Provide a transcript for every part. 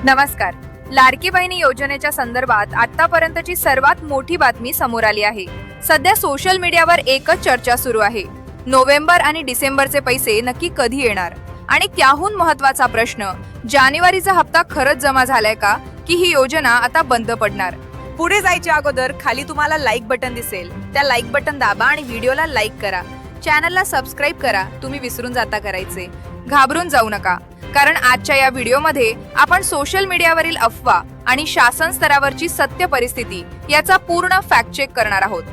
नमस्कार. लाडकी बहिणी योजनेच्या संदर्भात आतापर्यंतची सर्वात मोठी बातमी समोर आली आहे. सध्या सोशल मीडियावर एकच चर्चा सुरू आहे. नोव्हेंबर आणि डिसेंबरचे पैसे नक्की कधी येणार? आणि त्याहून महत्त्वाचा प्रश्न, जानेवारीचा हप्ता खरंच जमा झालाय का, की ही योजना आता बंद पडणार? पुढे जायच्या अगोदर खाली तुम्हाला लाईक बटन दिसेल, त्या लाईक बटन दाबा आणि व्हिडिओला लाईक करा. चॅनलला सबस्क्राईब करा, तुम्ही विसरून जाता करायचे. घाबरून जाऊ नका, कारण आजच्या या व्हिडिओमध्ये आपण सोशल मीडियावरील अफवा आणि शासन स्तरावरची सत्य परिस्थिती याचा पूर्ण फॅक्ट चेक करणार आहोत.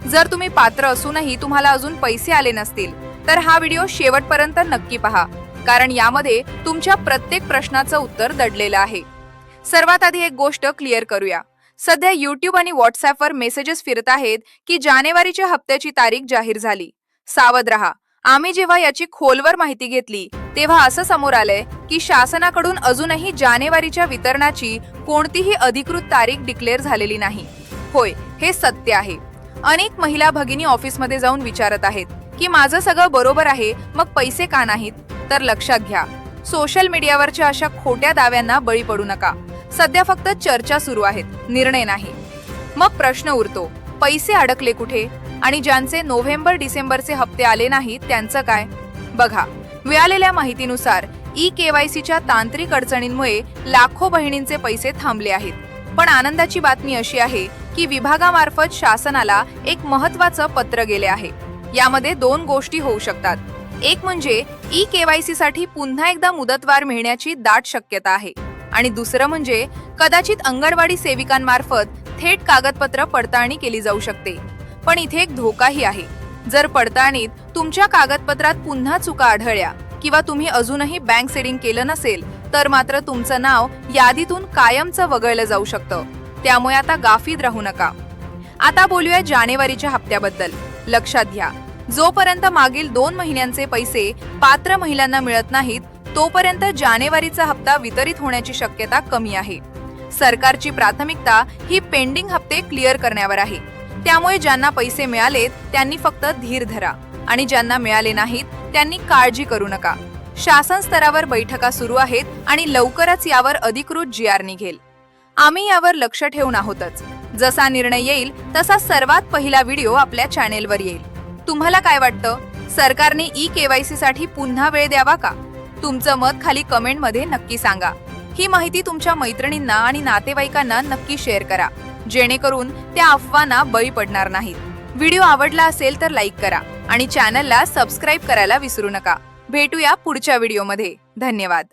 जर तुम्ही पात्र असूनही तुम्हाला अजून पैसे आले नसतील तर हा व्हिडिओ शेवटपर्यंत नक्की पहा, कारण यामध्ये तुमच्या प्रत्येक प्रश्नाचं उत्तर दडलेलं आहे. सर्वात आधी एक गोष्ट क्लिअर करूया. सध्या YouTube आणि व्हॉट्सअपवर मेसेजेस फिरत आहेत की जानेवारीच्या हप्त्याची तारीख जाहीर झाली. सावध रहा. आम्ही जेव्हा याची खोलवर माहिती घेतली तेव्हा असं समोर आलंय की शासनाकडून अजूनही जानेवारीच्या वितरणाची कोणतीही अधिकृत तारीख डिक्लेअर झालेली नाही. होय, हे सत्य आहे. अनेक महिला भगिनी ऑफिसमध्ये जाऊन विचारत आहेत की माझं सगळं बरोबर आहे, मग पैसे का नाहीत? तर लक्षात घ्या, सोशल मीडियावरच्या अशा खोट्या दाव्यांना बळी पडू नका. सध्या फक्त चर्चा सुरू आहेत, निर्णय नाही. मग प्रश्न उरतो, पैसे अडकले कुठे? आणि ज्यांचे नोव्हेंबर डिसेंबरचे हप्ते आले नाहीत त्यांचं काय? बघा, मिळालेल्या माहितीनुसार KYCच्या तांत्रिक अडचणींमुळे लाखो बहिणींचे पैसे थांबले आहेत. पण आनंदाची बातमी अशी आहे की विभागामार्फत शासनाला एक महत्त्वाचं पत्र गेले आहे. यामध्ये दोन गोष्टी होऊ शकतात. एक म्हणजे KYC साठी पुन्हा एकदा मुदतवाढ मिळण्याची दाट शक्यता आहे, आणि दुसरं म्हणजे कदाचित अंगणवाडी सेविकांमार्फत थेट कागदपत्र पडताळणी केली जाऊ शकते. पण इथे एक धोकाही आहे. जर पडताळणीत तुमच्या कागदपत्रात पुन्हा चुका आढळल्या किंवा तुम्ही अजूनही बँक सीडिंग केलं नसेल तर मात्र तुमचं नाव यादीतून कायमचं वगळलं जाऊ शकतं. त्यामुळे आता गाफील राहू नका. आता बोलूया जानेवारीच्या हप्त्याबद्दल. लक्षात घ्या, जोपर्यंत मागील 2 महिन्यांचे पैसे पात्र महिलांना मिळत नाहीत तोपर्यंत जानेवारीचा हप्ता वितरित होण्याची शक्यता कमी आहे. सरकारची प्राथमिकता ही पेंडिंग हप्ते क्लिअर करण्यावर आहे. त्यामुळे ज्यांना पैसे मिळालेत त्यांनी फक्त धीर धरा, आणि ज्यांना मिळाले नाहीत त्यांनी काळजी करू नका. शासन स्तरावर बैठका सुरू आहेत आणि लवकरच यावर अधिकृत GR निघेल. आम्ही यावर लक्ष ठेवून आहोतच. जसा निर्णय येईल तसा सर्वात पहिला व्हिडिओ आपल्या चॅनेलवर येईल. तुम्हाला काय वाटतं? सरकारने KYC साठी पुन्हा वेळ द्यावा का? तुमचं मत खाली कमेंटमध्ये नक्की सांगा. ही माहिती तुमच्या मैत्रिणींना आणि नातेवाईकांना नक्की शेअर करा, जेणेकरून त्या अफवांना बळी पडणार नाहीत. व्हिडिओ आवडला असेल तर लाईक करा आणि चॅनलला सबस्क्राईब करायला विसरू नका. भेटूया पुढच्या व्हिडिओमध्ये. धन्यवाद.